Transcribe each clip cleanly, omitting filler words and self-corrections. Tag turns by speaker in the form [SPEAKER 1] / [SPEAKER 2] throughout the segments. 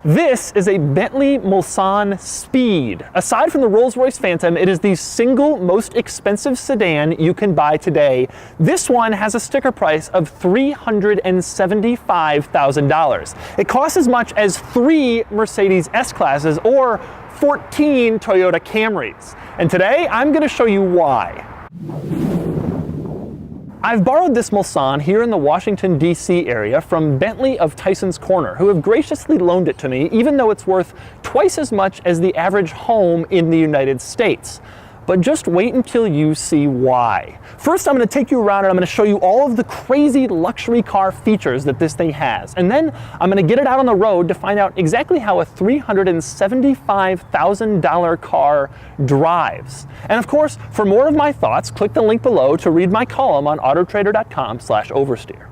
[SPEAKER 1] This is a Bentley Mulsanne Speed. Aside from the Rolls-Royce Phantom, it is the single most expensive sedan you can buy today. This one has a sticker price of $375,000. It costs as much as 3 Mercedes S-Classes or 14 Toyota Camrys. And today, I'm going to show you why. I've borrowed this Mulsanne here in the Washington, D.C. area from Bentley of Tyson's Corner, who have graciously loaned it to me, even though it's worth twice as much as the average home in the United States. But just wait until you see why. First, I'm going to take you around and I'm going to show you all of the crazy luxury car features that this thing has. And then I'm going to get it out on the road to find out exactly how a $375,000 car drives. And of course, for more of my thoughts, click the link below to read my column on autotrader.com/oversteer.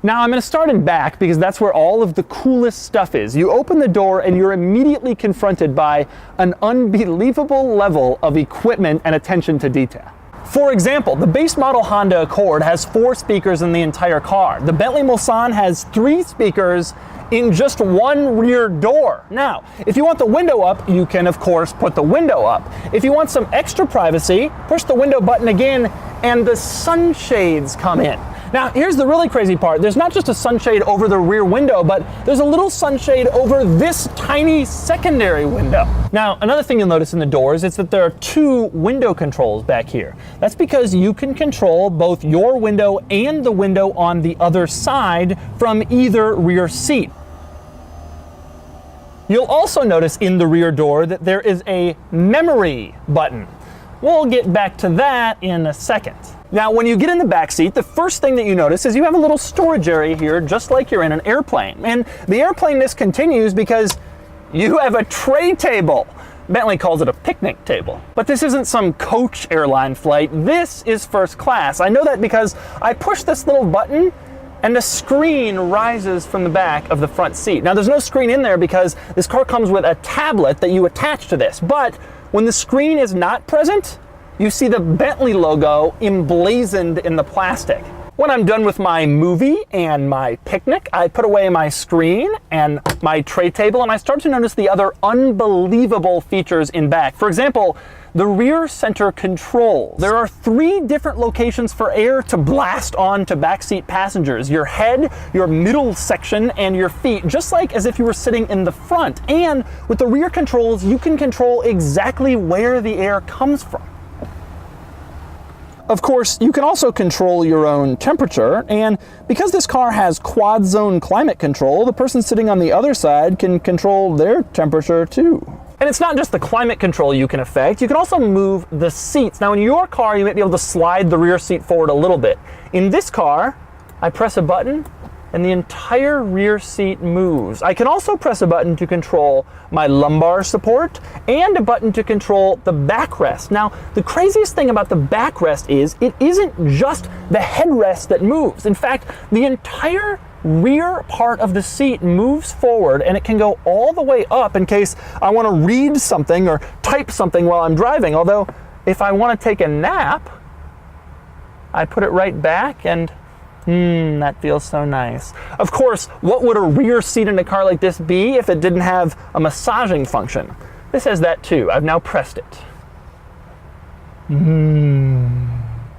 [SPEAKER 1] Now I'm going to start in back because that's where all of the coolest stuff is. You open the door and you're immediately confronted by an unbelievable level of equipment and attention to detail. For example, the base model Honda Accord has 4 speakers in the entire car. The Bentley Mulsanne has 3 speakers in just one rear door. Now, if you want the window up, you can of course put the window up. If you want some extra privacy, push the window button again and the sunshades come in. Now, here's the really crazy part. There's not just a sunshade over the rear window, but there's a little sunshade over this tiny secondary window. Now, another thing you'll notice in the doors is that there are 2 window controls back here. That's because you can control both your window and the window on the other side from either rear seat. You'll also notice in the rear door that there is a memory button. We'll get back to that in a second. Now, when you get in the back seat, the first thing that you notice is you have a little storage area here, just like you're in an airplane. And the airplane-ness continues because you have a tray table. Bentley calls it a picnic table. But this isn't some coach airline flight. This is first class. I know that because I push this little button and the screen rises from the back of the front seat. Now, there's no screen in there because this car comes with a tablet that you attach to this. But when the screen is not present, you see the Bentley logo emblazoned in the plastic. When I'm done with my movie and my picnic, I put away my screen and my tray table, and I start to notice the other unbelievable features in back. For example, the rear center controls. There are 3 different locations for air to blast on to backseat passengers: your head, your middle section, and your feet, just like as if you were sitting in the front. And with the rear controls, you can control exactly where the air comes from. Of course, you can also control your own temperature, and because this car has quad zone climate control, the person sitting on the other side can control their temperature too. And it's not just the climate control you can affect, you can also move the seats. Now in your car, you might be able to slide the rear seat forward a little bit. In this car, I press a button and the entire rear seat moves. I can also press a button to control my lumbar support and a button to control the backrest. Now, the craziest thing about the backrest is it isn't just the headrest that moves. In fact, the entire rear part of the seat moves forward, and it can go all the way up in case I want to read something or type something while I'm driving. Although, if I want to take a nap, I put it right back and that feels so nice. Of course, what would a rear seat in a car like this be if it didn't have a massaging function? This has that too. I've now pressed it.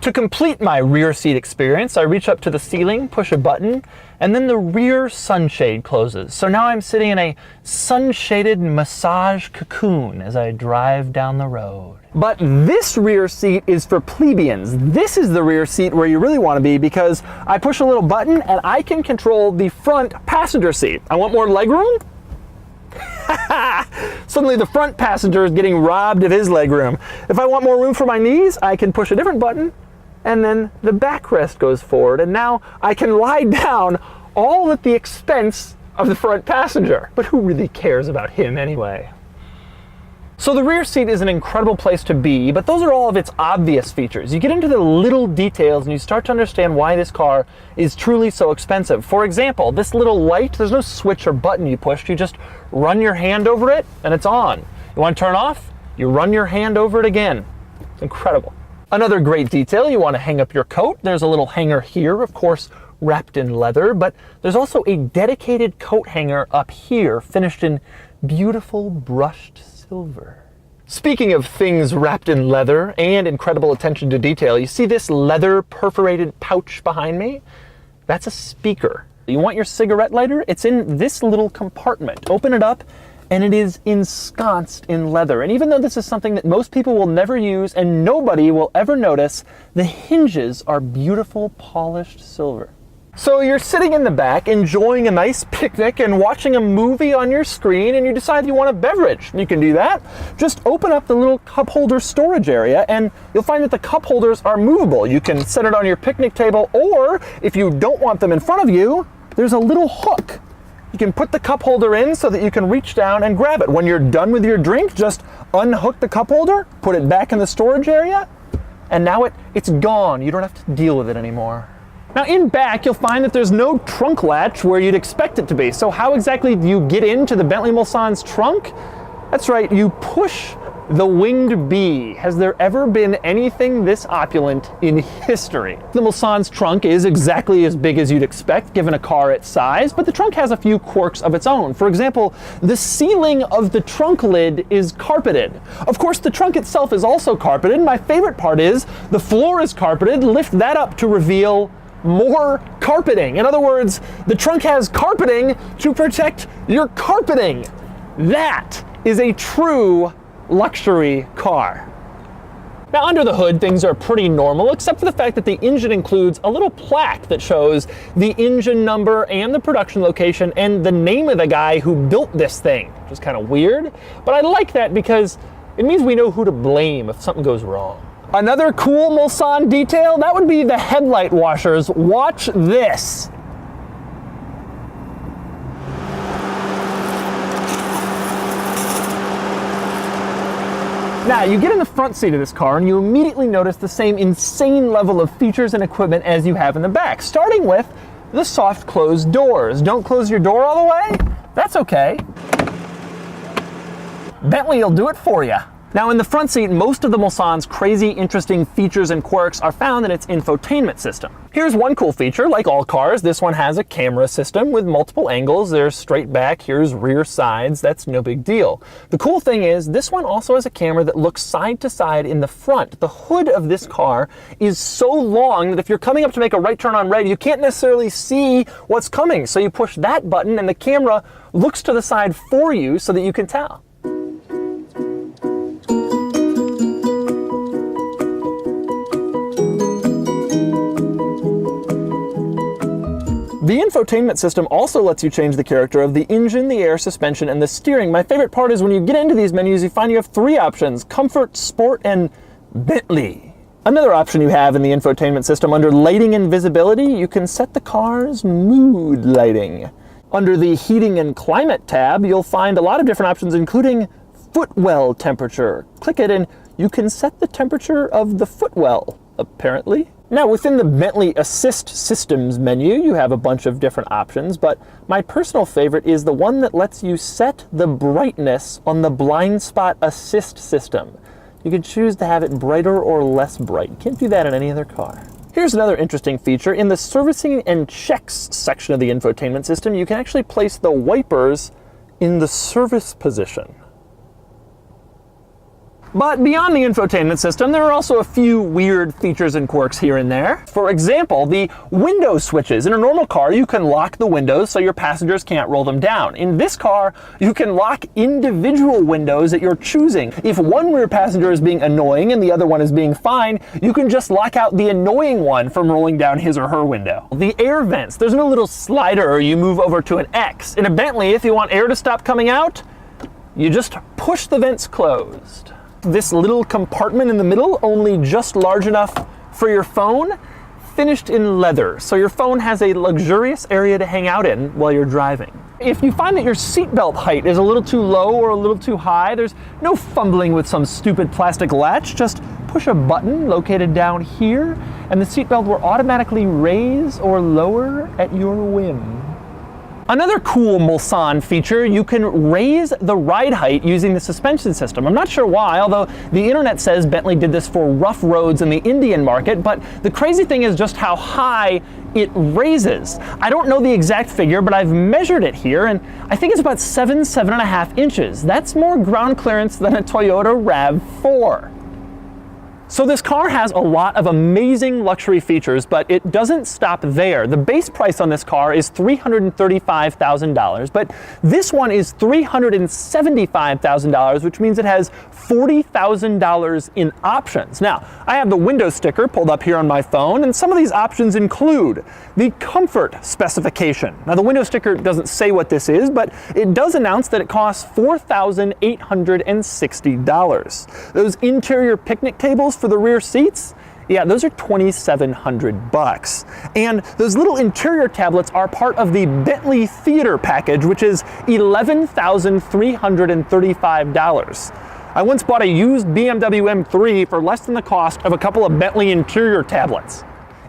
[SPEAKER 1] To complete my rear seat experience, I reach up to the ceiling, push a button, and then the rear sunshade closes. So now I'm sitting in a sun-shaded massage cocoon as I drive down the road. But this rear seat is for plebeians. This is the rear seat where you really want to be because I push a little button and I can control the front passenger seat. I want more legroom? Suddenly the front passenger is getting robbed of his legroom. If I want more room for my knees, I can push a different button and then the backrest goes forward, and now I can lie down all at the expense of the front passenger. But who really cares about him anyway? So the rear seat is an incredible place to be, but those are all of its obvious features. You get into the little details and you start to understand why this car is truly so expensive. For example, this little light, there's no switch or button you push. You just run your hand over it and it's on. You want to turn off? You run your hand over it again. It's incredible. Another great detail, you want to hang up your coat. There's a little hanger here, of course, wrapped in leather, but there's also a dedicated coat hanger up here, finished in beautiful brushed silver. Speaking of things wrapped in leather and incredible attention to detail, you see this leather perforated pouch behind me? That's a speaker. You want your cigarette lighter? It's in this little compartment. Open it up, and it is ensconced in leather. And even though this is something that most people will never use and nobody will ever notice, the hinges are beautiful polished silver. So you're sitting in the back enjoying a nice picnic and watching a movie on your screen, and you decide you want a beverage. You can do that. Just open up the little cup holder storage area and you'll find that the cup holders are movable. You can set it on your picnic table, or if you don't want them in front of you, there's a little hook. You can put the cup holder in so that you can reach down and grab it. When you're done with your drink, just unhook the cup holder, put it back in the storage area, and now it's gone. You don't have to deal with it anymore. Now in back, you'll find that there's no trunk latch where you'd expect it to be. So how exactly do you get into the Bentley Mulsanne's trunk? That's right, you push the winged bee. Has there ever been anything this opulent in history? The Mulsanne's trunk is exactly as big as you'd expect given a car its size, but the trunk has a few quirks of its own. For example, the ceiling of the trunk lid is carpeted. Of course, the trunk itself is also carpeted. My favorite part is the floor is carpeted. Lift that up to reveal more carpeting. In other words, the trunk has carpeting to protect your carpeting. That is a true luxury car. Now under the hood, things are pretty normal, except for the fact that the engine includes a little plaque that shows the engine number and the production location and the name of the guy who built this thing, which is kind of weird. But I like that because it means we know who to blame if something goes wrong. Another cool Mulsanne detail, that would be the headlight washers. Watch this. Now, you get in the front seat of this car and you immediately notice the same insane level of features and equipment as you have in the back, starting with the soft closed doors. Don't close your door all the way? That's okay. Bentley will do it for you. Now in the front seat, most of the Mulsanne's crazy, interesting features and quirks are found in its infotainment system. Here's one cool feature. Like all cars, this one has a camera system with multiple angles. There's straight back, here's rear sides. That's no big deal. The cool thing is, this one also has a camera that looks side to side in the front. The hood of this car is so long that if you're coming up to make a right turn on red, you can't necessarily see what's coming. So you push that button and the camera looks to the side for you so that you can tell. The infotainment system also lets you change the character of the engine, the air suspension, and the steering. My favorite part is when you get into these menus, you find you have three options: Comfort, Sport, and Bentley. Another option you have in the infotainment system, under Lighting and Visibility, you can set the car's mood lighting. Under the Heating and Climate tab, you'll find a lot of different options, including footwell temperature. Click it and you can set the temperature of the footwell, apparently. Now within the Bentley Assist Systems menu, you have a bunch of different options, but my personal favorite is the one that lets you set the brightness on the blind spot assist system. You can choose to have it brighter or less bright. You can't do that in any other car. Here's another interesting feature. In the servicing and checks section of the infotainment system, you can actually place the wipers in the service position. But beyond the infotainment system, there are also a few weird features and quirks here and there. For example, the window switches. In a normal car, you can lock the windows so your passengers can't roll them down. In this car, you can lock individual windows at your choosing. If one rear passenger is being annoying and the other one is being fine, you can just lock out the annoying one from rolling down his or her window. The air vents, there's no little slider you move over to an X. In a Bentley, if you want air to stop coming out, you just push the vents closed. This little compartment in the middle, only just large enough for your phone, finished in leather, so your phone has a luxurious area to hang out in while you're driving. If you find that your seatbelt height is a little too low or a little too high, there's no fumbling with some stupid plastic latch. Just push a button located down here, and the seatbelt will automatically raise or lower at your whim. Another cool Mulsanne feature, you can raise the ride height using the suspension system. I'm not sure why, although the internet says Bentley did this for rough roads in the Indian market, but the crazy thing is just how high it raises. I don't know the exact figure, but I've measured it here, and I think it's about 7.5 inches. That's more ground clearance than a Toyota RAV4. So this car has a lot of amazing luxury features, but it doesn't stop there. The base price on this car is $335,000, but this one is $375,000, which means it has $40,000 in options. Now, I have the window sticker pulled up here on my phone, and some of these options include the comfort specification. Now, the window sticker doesn't say what this is, but it does announce that it costs $4,860. Those interior picnic tables for the rear seats, yeah, those are $2,700. And those little interior tablets are part of the Bentley Theater package, which is $11,335. I once bought a used BMW M3 for less than the cost of a couple of Bentley interior tablets.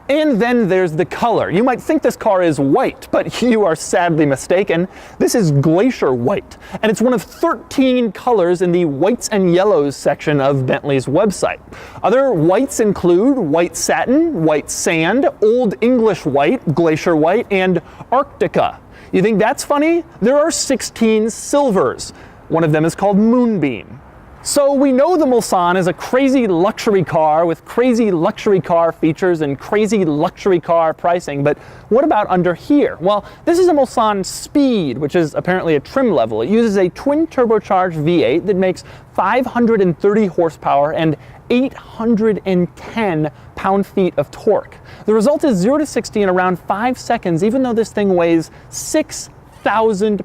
[SPEAKER 1] And then there's the color. You might think this car is white, but you are sadly mistaken. This is glacier white, and it's one of 13 colors in the whites and yellows section of Bentley's website. Other whites include white satin, white sand, Old English white, glacier white, and Arctica. You think that's funny? There are 16 silvers. One of them is called Moonbeam. So we know the Mulsanne is a crazy luxury car with crazy luxury car features and crazy luxury car pricing, but what about under here? Well, this is a Mulsanne Speed, which is apparently a trim level. It uses a twin turbocharged V8 that makes 530 horsepower and 810 pound-feet of torque. The result is 0 to 60 in around 5 seconds, even though this thing weighs 6,000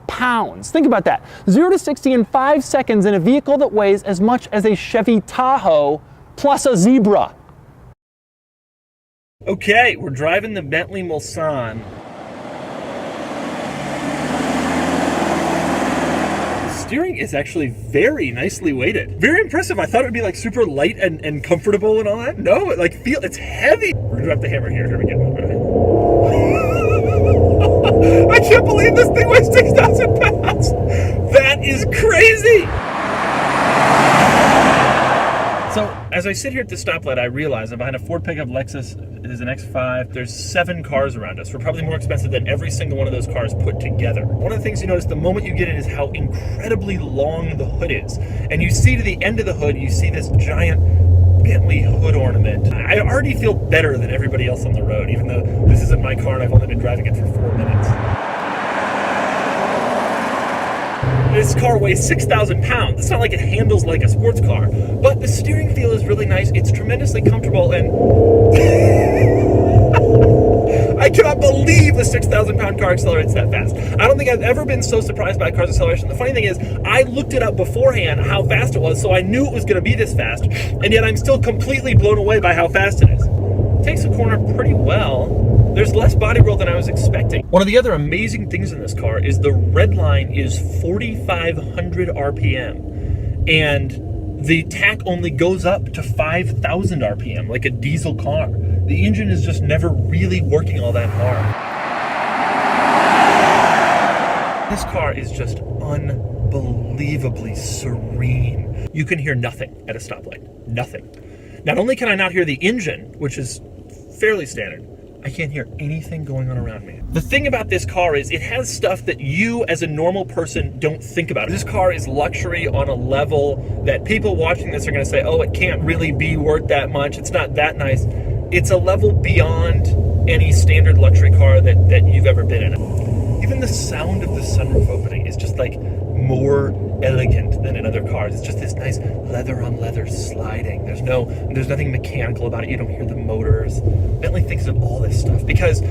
[SPEAKER 1] pounds. Think about that. 0 to 60 in 5 seconds in a vehicle that weighs as much as a Chevy Tahoe plus a Zebra. Okay, we're driving the Bentley Mulsanne. The steering is actually very nicely weighted. Very impressive. I thought it would be like super light and comfortable and all that. No, it's heavy. We're gonna drop the hammer here. Here we go. I can't believe this thing weighs 6,000 pounds. That is crazy. So as I sit here at the stoplight, I realize I'm behind a Ford pickup Lexus. It is an X5. There's 7 cars around us. We're probably more expensive than every single one of those cars put together. One of the things you notice the moment you get in is how incredibly long the hood is. And you see to the end of the hood, you see this giant Bentley hood ornament. I already feel better than everybody else on the road, even though this isn't my car and I've only been driving it for 4 minutes. This car weighs 6,000 pounds. It's not like it handles like a sports car, but the steering feel is really nice. It's tremendously comfortable, and I cannot believe the 6,000 pound car accelerates that fast. I don't think I've ever been so surprised by a car's acceleration. The funny thing is, I looked it up beforehand how fast it was, so I knew it was going to be this fast, and yet I'm still completely blown away by how fast it is. It takes a corner pretty well. There's less body roll than I was expecting. One of the other amazing things in this car is the red line is 4,500 RPM, and the tach only goes up to 5,000 RPM, like a diesel car. The engine is just never really working all that hard. This car is just unbelievably serene. You can hear nothing at a stoplight, nothing. Not only can I not hear the engine, which is fairly standard, I can't hear anything going on around me. The thing about this car is it has stuff that you as a normal person don't think about. This car is luxury on a level that people watching this are gonna say, oh, it can't really be worth that much. It's not that nice. It's a level beyond any standard luxury car that you've ever been in. Even the sound of the sunroof opening is just like more elegant than in other cars. It's just this nice leather on leather sliding. There's nothing mechanical about it. You don't hear the motors. Bentley thinks of all this stuff because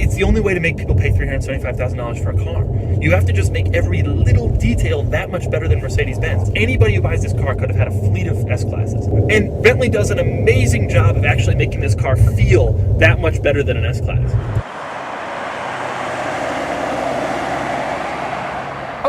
[SPEAKER 1] it's the only way to make people pay $375,000 for a car. You have to just make every little detail that much better than Mercedes-Benz. Anybody who buys this car could have had a fleet of S-Classes. And Bentley does an amazing job of actually making this car feel that much better than an S-Class.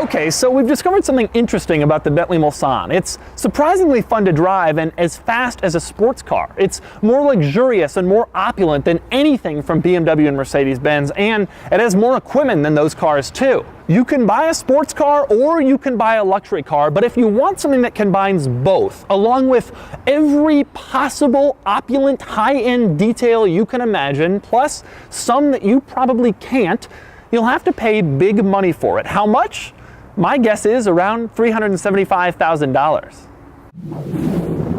[SPEAKER 1] Okay, so we've discovered something interesting about the Bentley Mulsanne. It's surprisingly fun to drive and as fast as a sports car. It's more luxurious and more opulent than anything from BMW and Mercedes-Benz, and it has more equipment than those cars too. You can buy a sports car or you can buy a luxury car, but if you want something that combines both, along with every possible opulent high-end detail you can imagine, plus some that you probably can't, you'll have to pay big money for it. How much? My guess is around $375,000.